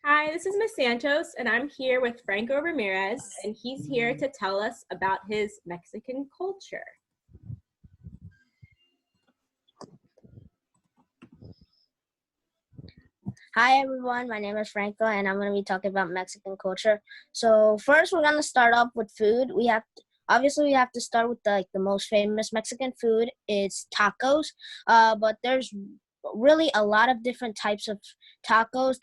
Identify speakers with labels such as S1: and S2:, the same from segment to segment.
S1: Hi, this is Ms. Santos, and I'm here with Franko Ramirez, and he's here to tell us about his Mexican culture.
S2: Hi everyone, my name is Franco and I'm going to be talking about Mexican culture. So first we're going to start off with food. We have to start with the most famous Mexican food is tacos. But there's really a lot of different types of tacos.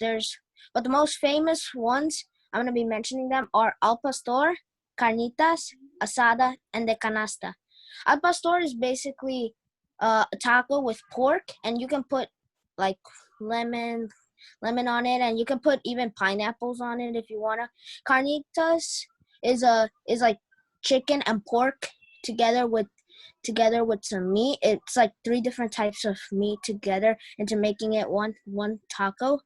S2: But the most famous ones I'm going to be mentioning them are al pastor, carnitas, asada, and de canasta. Al pastor is basically a taco with pork, and you can put like lemon on it, and you can put even pineapples on it if you wanna. Carnitas is like chicken and pork together with some meat. It's like three different types of meat together into making it one taco.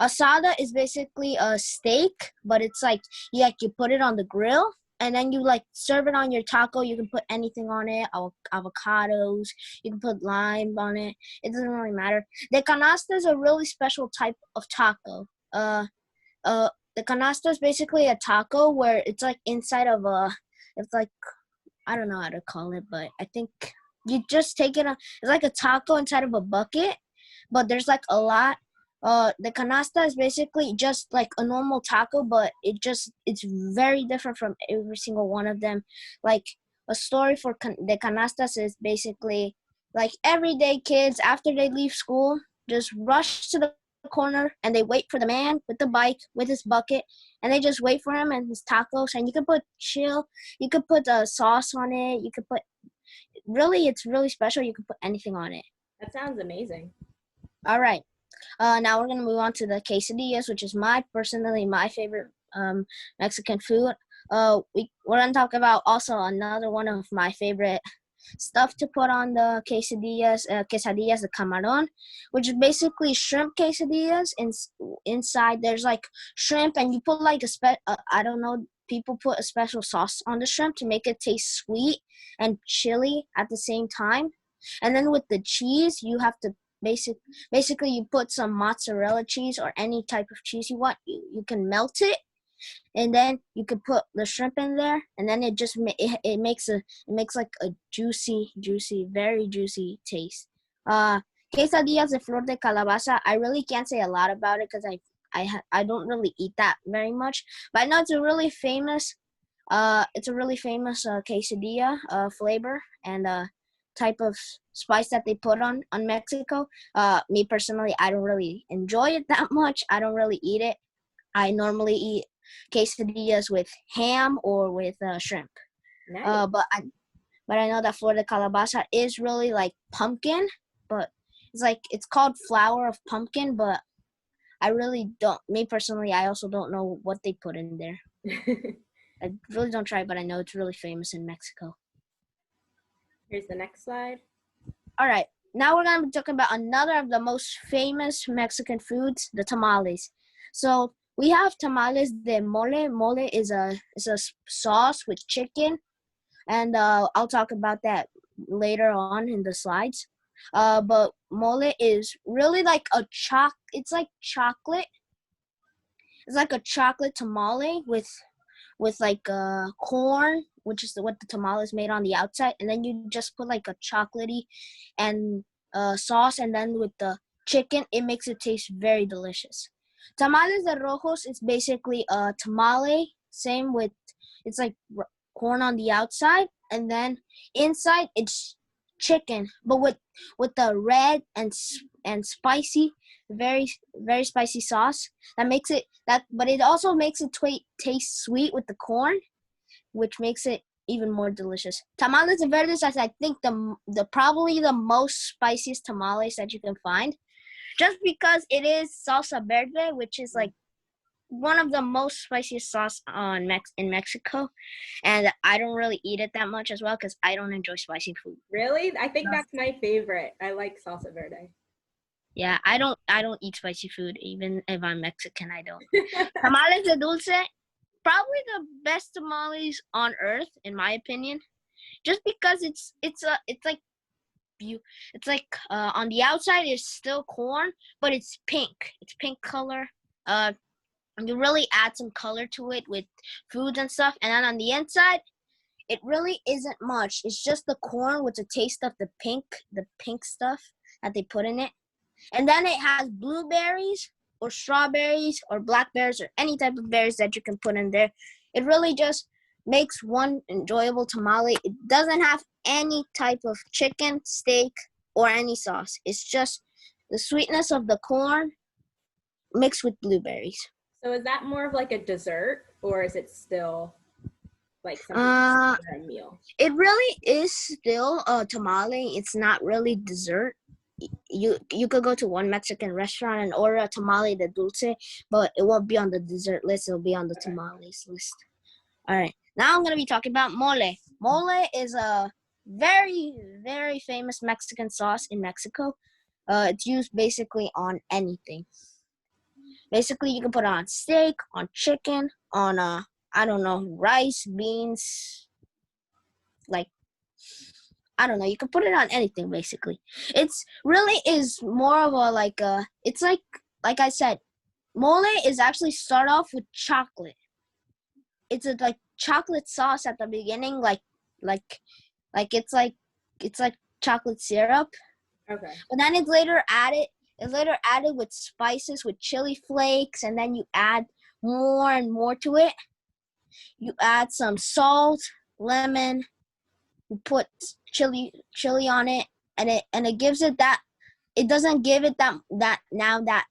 S2: Asada is basically a steak, but it's like you put it on the grill and then you like serve it on your taco. You can put anything on it, avocados. You can put lime on it. It doesn't really matter. The canasta is a really special type of taco. The canasta is basically a taco where it's like inside of it's like, I don't know how to call it, but I think you just take it. It's like a taco inside of a bucket, but there's like a lot. The canasta is basically just like a normal taco, but it's very different from every single one of them. Like a story for the canastas is basically like everyday kids after they leave school just rush to the corner and they wait for the man with the bike with his bucket, and they just wait for him and his tacos. And you can put you could put sauce on it. You could put it's really special. You can put anything on it.
S1: That sounds amazing.
S2: All right. Now we're gonna move on to the quesadillas, which is personally my favorite Mexican food. We're gonna talk about also another one of my favorite stuff to put on the quesadillas, the camarón, which is basically shrimp quesadillas. Inside there's like shrimp, and you put like I don't know, people put a special sauce on the shrimp to make it taste sweet and chili at the same time. And then with the cheese, you have to basically you put some mozzarella cheese or any type of cheese you want. You can melt it, and then you could put the shrimp in there, and then it makes like a juicy, very juicy taste. Quesadillas de flor de calabaza. I really can't say a lot about it because I don't really eat that very much, but I know it's a really famous quesadilla flavor and type of spice that they put on Mexico. Me personally, I don't really enjoy it that much. I don't really eat it. I normally eat quesadillas with ham or with shrimp.
S1: Nice.
S2: But I know that Flor de Calabaza is really like pumpkin, but it's called flour of pumpkin, but I really don't. Me personally, I also don't know what they put in there. I really don't try, but I know it's really famous in Mexico.
S1: Here's the next slide.
S2: All right, now we're gonna be talking about another of the most famous Mexican foods, the tamales. So we have tamales de mole. Mole is a sauce with chicken, and I'll talk about that later on in the slides. But mole is really like it's like chocolate. It's like a chocolate tamale with like corn, which is what the tamale is made on the outside, and then you just put like a chocolatey and sauce, and then with the chicken, it makes it taste very delicious. Tamales de rojos is basically a tamale, same with it's like corn on the outside, and then inside it's chicken, but with the red and spicy, very very spicy sauce that makes it but it also makes it taste sweet with the corn, which makes it even more delicious. Tamales de verdes is, I think, the probably the most spiciest tamales that you can find, just because it is salsa verde, which is like one of the most spiciest sauce in Mexico, and I don't really eat it that much as well because I don't enjoy spicy food.
S1: Really? I think that's my favorite. I like salsa verde.
S2: Yeah, I don't eat spicy food, even if I'm Mexican. I don't. Tamales de dulce, probably the best tamales on earth, in my opinion, just because it's like on the outside it's still corn, but it's pink. It's pink color. You really add some color to it with foods and stuff. And then on the inside, it really isn't much. It's just the corn with a taste of the pink stuff that they put in it. And then it has blueberries or strawberries or blackberries or any type of berries that you can put in there. It really just makes one enjoyable tamale. It doesn't have any type of chicken, steak, or any sauce. It's just the sweetness of the corn mixed with blueberries.
S1: So is that more of like a dessert, or is it still like something for a meal?
S2: It really is still a tamale. It's not really dessert. You could go to one Mexican restaurant and order a tamale de dulce, but it won't be on the dessert list. It'll be on the tamales list. All right. Now I'm going to be talking about mole. Mole is a very, very famous Mexican sauce in Mexico. It's used basically on anything. Basically, you can put it on steak, on chicken, on, I don't know, rice, beans, like, I don't know. You can put it on anything, basically. It's really is more of a, it's like I said, mole is actually start off with chocolate. It's a, like, chocolate sauce at the beginning, it's like chocolate syrup.
S1: Okay.
S2: But then it's later added with spices, with chili flakes, and then you add more and more to it. You add some salt, lemon, you put chili on it, and it gives it that, it doesn't give it that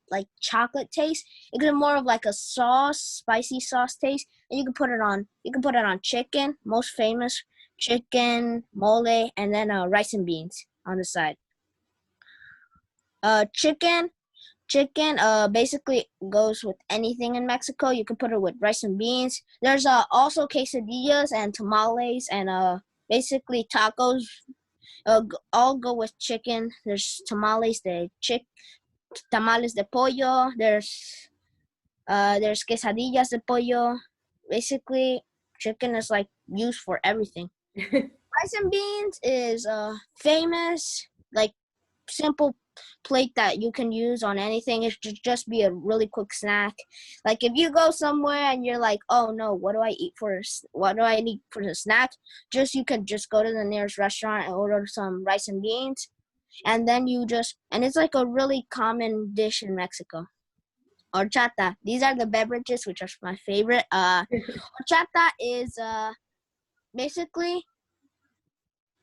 S2: like chocolate taste. It gives it more of like a spicy sauce taste. And you can put it on chicken, most famous chicken, mole, and then rice and beans on the side. Chicken basically goes with anything in Mexico. You can put it with rice and beans. There's also quesadillas and tamales and basically tacos. All go with chicken. There's tamales de pollo. There's quesadillas de pollo. Basically, chicken is like used for everything. Rice and beans is famous, like simple plate that you can use on anything. It should just be a really quick snack. Like if you go somewhere and you're like, oh no, what do I need for the snack? You can just go to the nearest restaurant and order some rice and beans, and then and it's like a really common dish in Mexico. Horchata. These are the beverages, which are my favorite. Horchata is basically,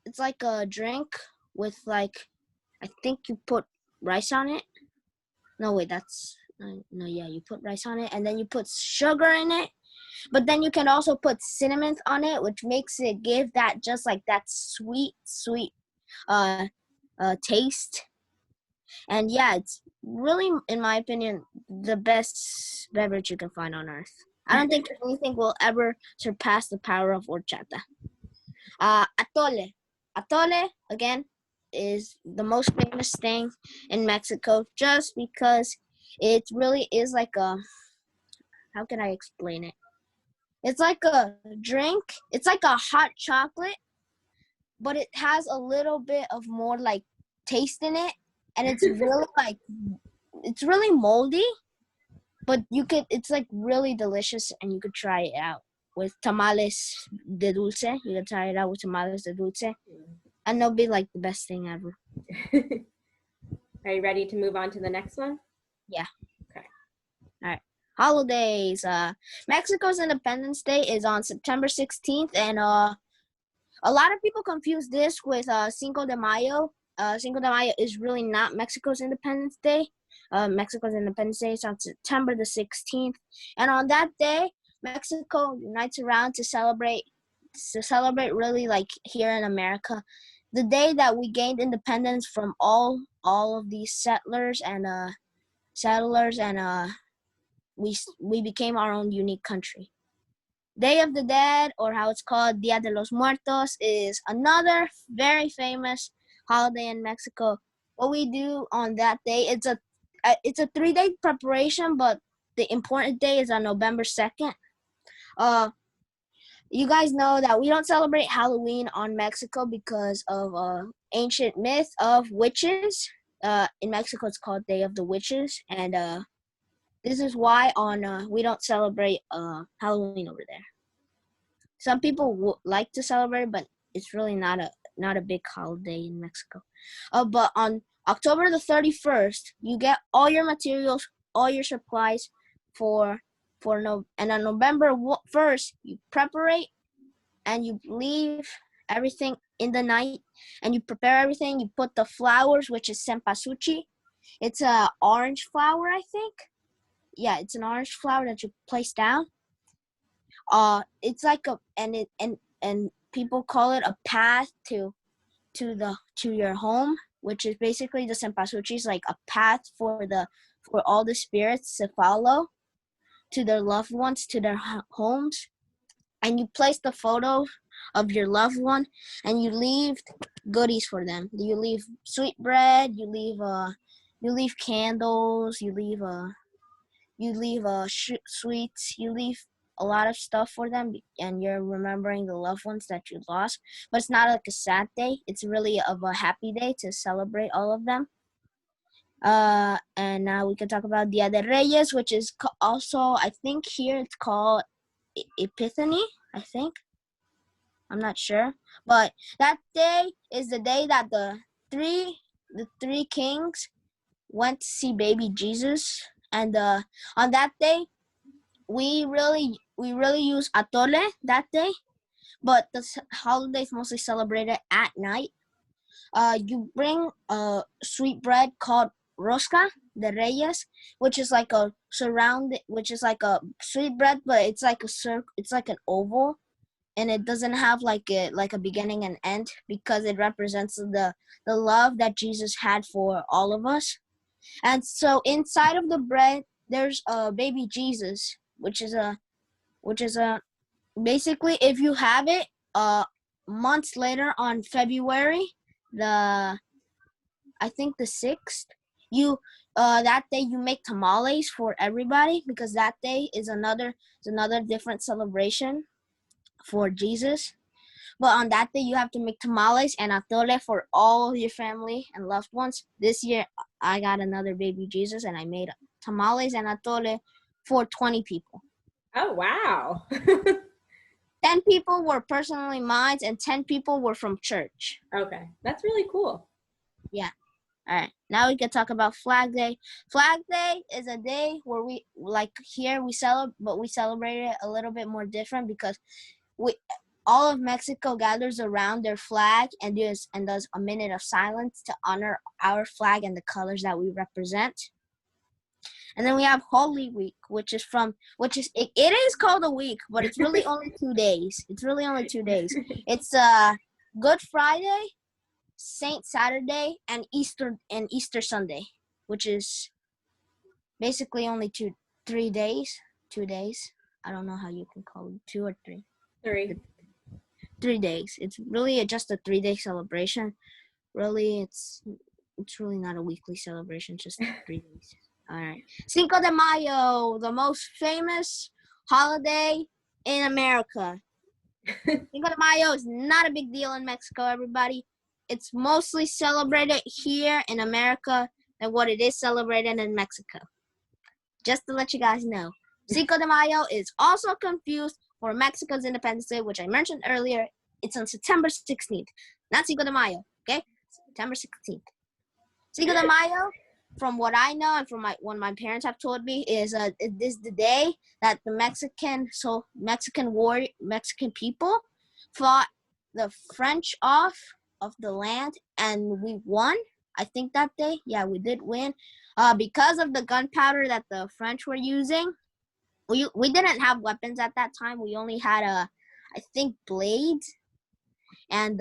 S2: it's like a drink with like, I think you put rice on it. No, wait, you put rice on it, and then you put sugar in it. But then you can also put cinnamon on it, which makes it give that just like that sweet taste. And yeah, it's really, in my opinion, the best beverage you can find on earth. I don't think anything will ever surpass the power of horchata. Atole. Atole, again, is the most famous thing in Mexico just because it really is like how can I explain it? It's like a drink. It's like a hot chocolate, but it has a little bit of more like taste in it, and it's really it's really moldy, but it's like really delicious, and you could try it out with tamales de dulce. You can try it out with tamales de dulce. And they'll be like the best thing ever.
S1: Are you ready to move on to the next one?
S2: Yeah.
S1: Okay.
S2: All right. Holidays. Mexico's Independence Day is on September 16th, and a lot of people confuse this with Cinco de Mayo. Cinco de Mayo is really not Mexico's Independence Day. Mexico's Independence Day is on September the 16th, and on that day, Mexico unites around to celebrate really, like here in America, the day that we gained independence from all of these settlers and we became our own unique country. Day of the Dead, or how it's called Dia de los Muertos, is another very famous holiday in Mexico. What we do on that day, it's a 3-day preparation, but the important day is on November 2nd. You guys know that we don't celebrate Halloween on Mexico because of ancient myth of witches. In Mexico, it's called Day of the Witches, and This is why we don't celebrate Halloween over there. Some people like to celebrate, but it's really not a big holiday in Mexico. But on October the 31st, you get all your materials, all your supplies and on November 1st, you preparate and you leave everything in the night and you prepare everything. You put the flowers, which is cempasúchil. It's a orange flower, I think. Yeah, it's an orange flower that you place down. It's like and people call it a path to your home, which is basically the cempasúchil is like a path for all the spirits to follow to their loved ones, to their homes. And you place the photo of your loved one and you leave goodies for them. You leave sweet bread, you leave candles, you leave sweets, you leave a lot of stuff for them, and you're remembering the loved ones that you lost. But it's not like a sad day. It's really of a happy day to celebrate all of them. And now we can talk about Dia de Reyes, which is also, I think here it's called Epiphany, I think. I'm not sure. But that day is the day that the three kings went to see baby Jesus. And on that day, we really use atole that day. But the holiday is mostly celebrated at night. You bring sweet bread called rosca de reyes, which is like a sweet bread, but it's like it's like an oval, and it doesn't have like a beginning and end because it represents the love that Jesus had for all of us. And so inside of the bread, there's a baby Jesus, which is a basically, if you have it, months later on February, I think the 6th, you that day you make tamales for everybody because that day is another different celebration for Jesus. But on that day you have to make tamales and atole for all your family and loved ones. This year I got another baby Jesus and I made tamales and atole for 20 people.
S1: Oh, wow.
S2: 10 people were personally mine and 10 people were from church.
S1: Okay, that's really cool.
S2: Yeah. All right, now we can talk about Flag Day. Flag Day is a day where we, like here, we celebrate it a little bit more different because all of Mexico gathers around their flag and does a minute of silence to honor our flag and the colors that we represent. And then we have Holy Week, it is called a week, but it's really only 2 days. It's really only 2 days. It's Good Friday, Saint Saturday, and Easter Sunday, which is basically only 3 days. 2 days. I don't know how you can call it 2 or 3. 3 days. It's really just a 3-day celebration. Really, it's really not a weekly celebration, just 3 days. All right. Cinco de Mayo, the most famous holiday in America. Cinco de Mayo is not a big deal in Mexico, everybody. It's mostly celebrated here in America than what it is celebrated in Mexico. Just to let you guys know. Cinco de Mayo is also confused for Mexico's Independence Day, which I mentioned earlier. It's on September 16th. Not Cinco de Mayo, okay? September 16th. Cinco de Mayo, from what I know and from what my parents have told me, is the day that the Mexican people fought the French off of the land, and we won. I think that day, yeah, we did win. Because of the gunpowder that the French were using, we didn't have weapons at that time. We only had I think blades and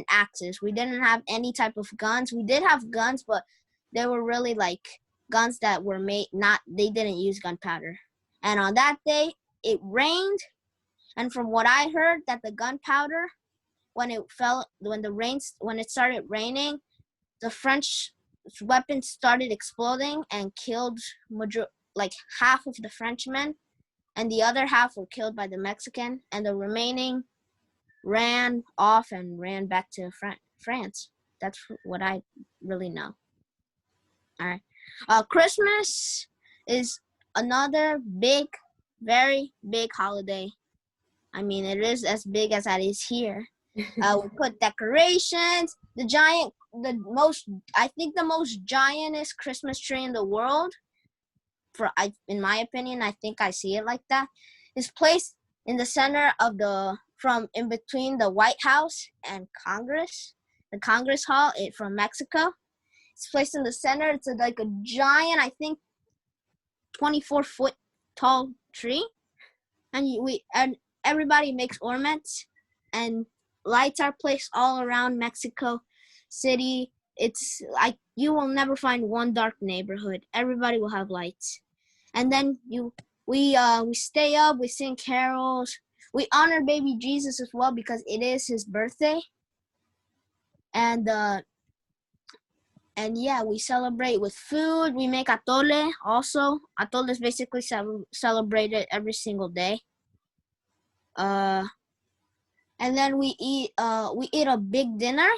S2: axes. We didn't have any type of guns. We did have guns, but they were really like guns that were they didn't use gunpowder. And on that day, it rained. And from what I heard, that the gunpowder, when it started raining, the French weapons started exploding and killed like half of the Frenchmen, and the other half were killed by the Mexican, and the remaining ran off and ran back to France. That's what I really know. All right. Christmas is another big, very big holiday. I mean, it is as big as that is here. We put decorations. I think the most giantest Christmas tree in the world, in my opinion, I think I see it like that, is placed in the center of in between the White House and Congress, the Congress Hall from Mexico. It's placed in the center. It's like a giant, I think, 24-foot tall tree, and everybody makes ornaments, and lights are placed all around Mexico City. It's like you will never find one dark neighborhood. Everybody will have lights, and then we stay up. We sing carols. We honor baby Jesus as well because it is his birthday, and yeah, we celebrate with food. We make atole also. Atole is basically celebrated every single day. And then we eat a big dinner,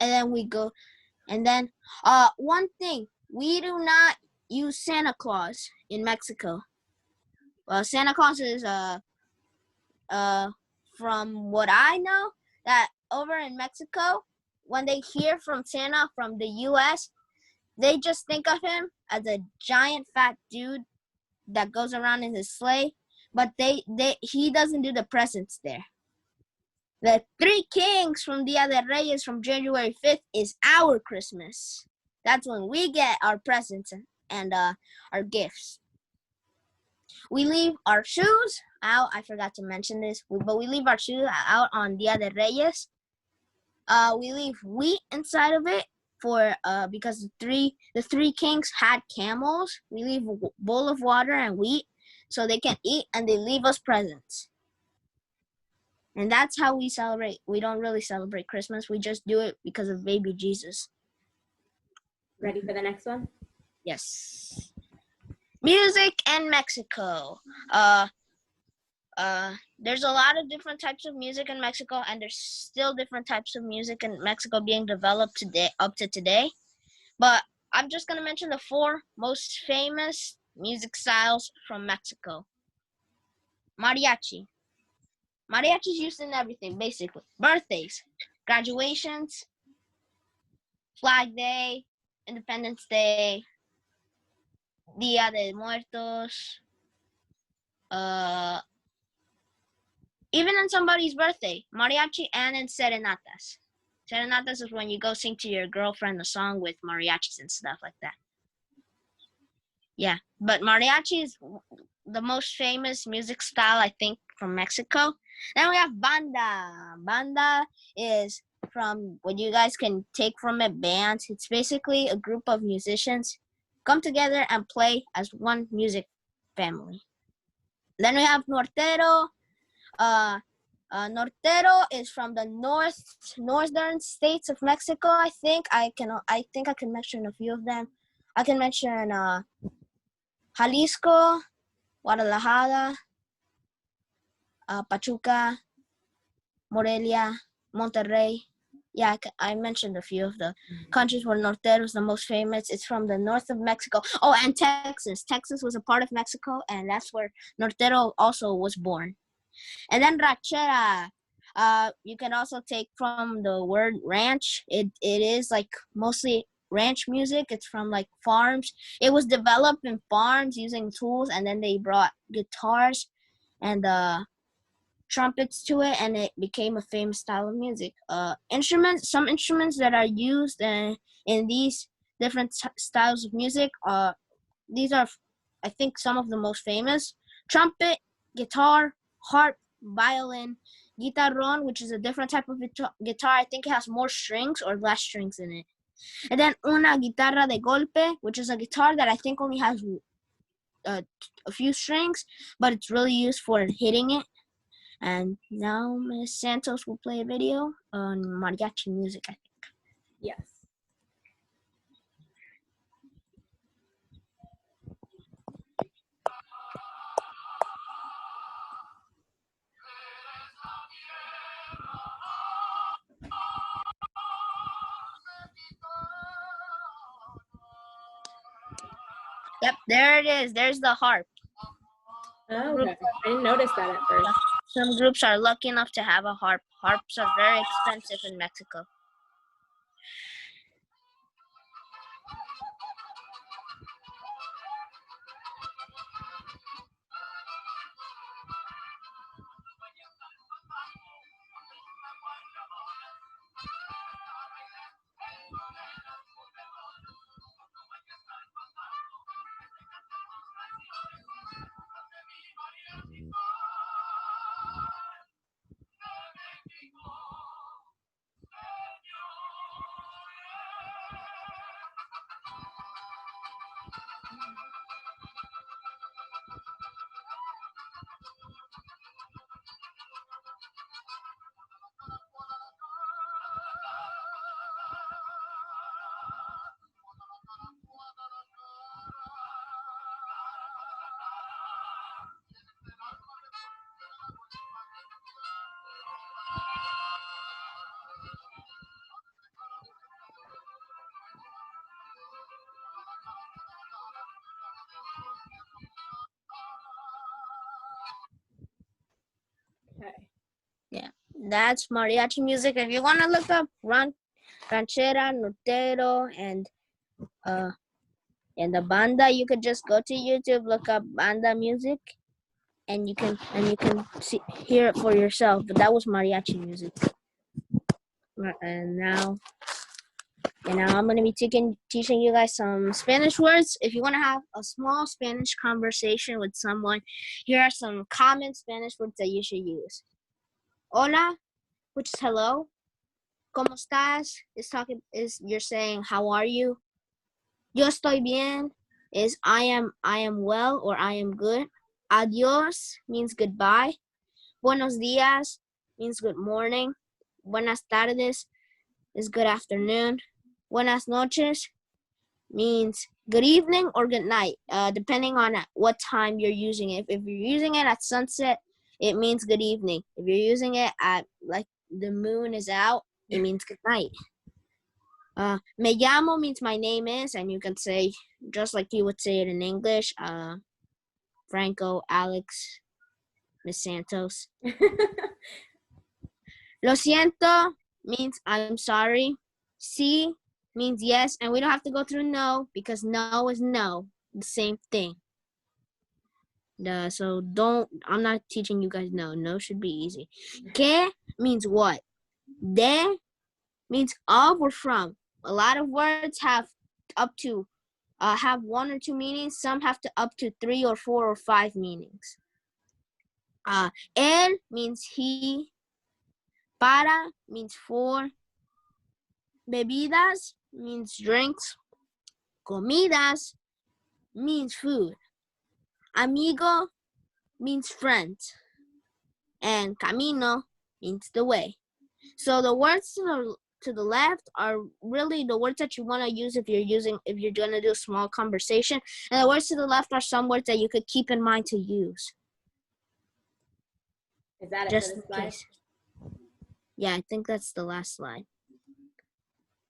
S2: and then we go, and then one thing, we do not use Santa Claus in Mexico. Santa Claus is from what I know, that over in Mexico, when they hear from Santa from the US, they just think of him as a giant fat dude that goes around in his sleigh, but he doesn't do the presents there. The Three Kings from Dia de Reyes from January 5th is our Christmas. That's when we get our presents and our gifts. We leave our shoes out. I forgot to mention this, but we leave our shoes out on Dia de Reyes. We leave wheat inside of it because the three kings had camels. We leave a bowl of water and wheat so they can eat, and they leave us presents. And that's how we celebrate. We don't really celebrate Christmas. We just do it because of baby Jesus.
S1: Ready for the next one?
S2: Yes. Music in Mexico. There's a lot of different types of music in Mexico, and there's still different types of music in Mexico being developed today, up to today. But I'm just gonna mention the 4 most famous music styles from Mexico. Mariachi. Mariachi is used in everything, basically. Birthdays, graduations, Flag Day, Independence Day, Dia de Muertos, even on somebody's birthday, mariachi, and in serenatas. Serenatas is when you go sing to your girlfriend a song with mariachis and stuff like that. Yeah, but mariachi is the most famous music style, I think, from Mexico. Then we have banda. Banda is from what you guys can take from it, bands. It's basically a group of musicians come together and play as one music family. Then we have nortero. Nortero is from the northern states of Mexico. I think I can mention a few of them. I can mention Jalisco, Guadalajara, Pachuca, Morelia, Monterrey. Yeah, I mentioned a few of the countries where Nortero is the most famous. It's from the north of Mexico. Oh, and Texas. Texas was a part of Mexico, and that's where Nortero also was born. And then ranchera. You can also take from the word ranch. It is like mostly ranch music. It's from like farms. It was developed in farms using tools, and then they brought guitars and trumpets to it, and it became a famous style of music. Some instruments that are used in these different styles of music. These are, I think, some of the most famous: trumpet, guitar, harp, violin, guitarron, which is a different type of guitar. I think it has more strings or less strings in it. And then una guitarra de golpe, which is a guitar that I think only has a few strings, but it's really used for hitting it. And now Ms. Santos will play a video on mariachi music, I think.
S1: Yes.
S2: Yep, there it is. There's the harp.
S1: Oh, okay. I didn't notice that at first.
S2: Some groups are lucky enough to have a harp. Harps are very expensive in Mexico.
S1: Okay.
S2: Yeah, that's mariachi music. If you want to look up ranchera, nortero, and the banda, you could just go to YouTube, look up banda music, and you can hear it for yourself. But that was mariachi music. And now I'm gonna be teaching you guys some Spanish words. If you want to have a small Spanish conversation with someone, here are some common Spanish words that you should use. Hola, which is hello. ¿Cómo estás? Is you're saying how are you? Yo estoy bien is I am well or I am good. Adiós means goodbye. Buenos días means good morning. Buenas tardes is good afternoon. Buenas noches means good evening or good night, depending on what time you're using it. If you're using it at sunset, it means good evening. If you're using it at like the moon is out, it means good night. Me llamo means my name is, and you can say, just like you would say it in English, Franco, Alex, Ms. Santos. Lo siento means I'm sorry. Sí means yes, and we don't have to go through no, because no is no, the same thing. So I'm not teaching you guys no. No should be easy. Que means what? De means of or from. A lot of words have up to have one or two meanings. Some have to up to 3 or 4 or 5 meanings. El means he. Para means for. Bebidas means drinks. Comidas means food. Amigo means friend. And camino means the way. So the words to the left are really the words that you want to use if you're going to do a small conversation, and the words to the left are some words that you could keep in mind to use.
S1: Is that it
S2: Just
S1: for this
S2: in
S1: slide?
S2: case. Yeah, I think that's the last slide.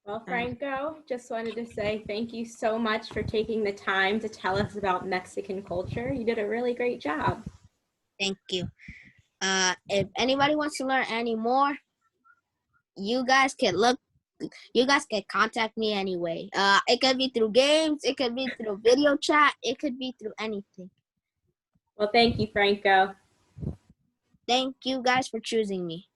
S1: Well, Franco, just wanted to say thank you so much for taking the time to tell us about Mexican culture. You did a really great job.
S2: Thank you. If anybody wants to learn any more, you guys can contact me anyway. It could be through games, it could be through video chat, it could be through anything.
S1: Well, thank you, Franco.
S2: Thank you guys for choosing me.